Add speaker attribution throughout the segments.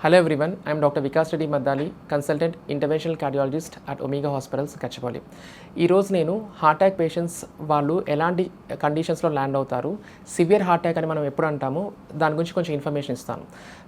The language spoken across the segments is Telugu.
Speaker 1: Hello everyone, I am Dr. Vikas Reddy Maddali, Consultant Interventional Cardiologist at Omega Hospitals, Kachapalli. ఈ రోజు నేను హార్ట్ అటాక్ పేషెంట్స్ వాళ్ళు ఎలాంటి కండిషన్స్లో ల్యాండ్ అవుతారు, సివియర్ హార్ట్ అటాక్ అని మనం ఎప్పుడు అంటామో దాని గురించి కొంచెం ఇన్ఫర్మేషన్ ఇస్తాను.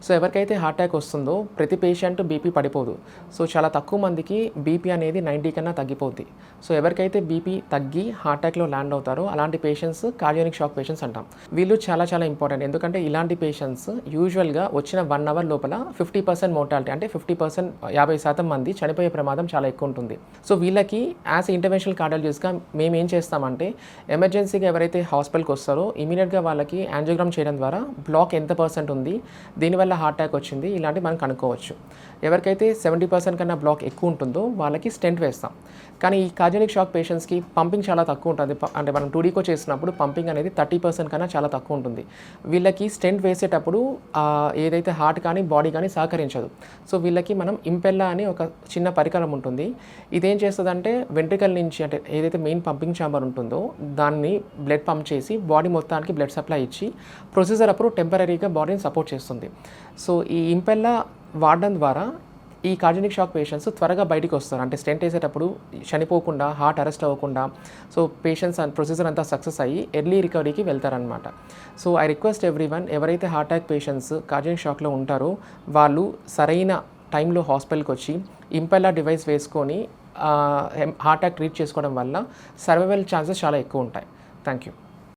Speaker 1: సో ఎవరికైతే హార్ట్ అటాక్ వస్తుందో ప్రతి పేషెంట్ బీపీ పడిపోదు. సో చాలా తక్కువ మందికి బీపీ అనేది 90 కన్నా తగ్గిపోద్ది. సో ఎవరికైతే బీపీ తగ్గి హార్ట్ అటాక్లో ల్యాండ్ అవుతారో అలాంటి పేషెంట్స్ కార్డియానిక్ షాక్ పేషెంట్స్ అంటాం. వీళ్ళు చాలా ఇంపార్టెంట్. ఎందుకంటే ఇలాంటి పేషెంట్స్ యూజువల్గా వచ్చిన 1 అవర్ లోపల 50% మోర్టాలిటీ అంటే 50% 50% మంది చనిపోయే ప్రమాదం చాలా ఎక్కువ ఉంటుంది. సో వీళ్ళకి యాజ్ ఇంటర్వెన్షనల్ కార్డియాలజిస్ట్గా మేము ఏం చేస్తామంటే ఎమర్జెన్సీగా ఎవరైతే హాస్పిటల్కి వస్తారో ఇమీడియట్గా వాళ్ళకి యాంజియోగ్రామ్ చేయడం ద్వారా బ్లాక్ ఎంత పర్సెంట్ ఉంది, దీనివల్ల హార్ట్ అటాక్ వచ్చింది, ఇలాంటివి మనం కనుక్కోవచ్చు. ఎవరికైతే 70% కన్నా బ్లాక్ ఎక్కువ ఉంటుందో వాళ్ళకి స్టెంట్ వేస్తాం. కానీ ఈ కార్డియానిక్ షాక్ పేషెంట్స్కి పంపింగ్ చాలా తక్కువ ఉంటుంది. అంటే మనం 2Dకో చేసినప్పుడు పంపింగ్ అనేది 30% కన్నా చాలా తక్కువ ఉంటుంది. వీళ్ళకి స్టెంట్ వేసేటప్పుడు ఏదైతే హార్ట్ కానీ బాడీ కానీ సహకరించదు. సో వీళ్ళకి మనం ఇంపెల్లా అని ఒక చిన్న పరికరం ఉంటుంది. ఇదేం చేస్తుందంటే వెంట్రికల్ నుంచి అంటే ఏదైతే మెయిన్ పంపింగ్ ఛాంబర్ ఉంటుందో దాన్ని బ్లడ్ పంప్ చేసి బాడీ మొత్తానికి బ్లడ్ సప్లై ఇచ్చి ప్రొసీజర్ అప్పుడు టెంపరీగా బాడీని సపోర్ట్ చేస్తుంది. సో ఈ ఇంపెల్లా వాడడం ద్వారా ఈ కార్డియానిక్ షాక్ పేషెంట్స్ త్వరగా బయటికి వస్తారు. అంటే స్టెంట్ వేసేటప్పుడు చనిపోకుండా, హార్ట్ అరెస్ట్ అవ్వకుండా, సో పేషెంట్స్ ప్రొసీజర్ అంతా సక్సెస్ అయ్యి ఎర్లీ రికవరీకి వెళ్తారనమాట. సో ఐ రిక్వెస్ట్ ఎవ్రీవన్, ఎవరైతే హార్ట్ అటాక్ పేషెంట్స్ కార్డియానిక్ షాక్లో ఉంటారో వాళ్ళు సరైన టైంలో హాస్పిటల్కి వచ్చి ఇంపెల్లా డివైస్ వేసుకొని హార్ట్ అటాక్ ట్రీట్ చేసుకోవడం వల్ల సర్వైవల్ ఛాన్సెస్ చాలా ఎక్కువ ఉంటాయి. Thank you.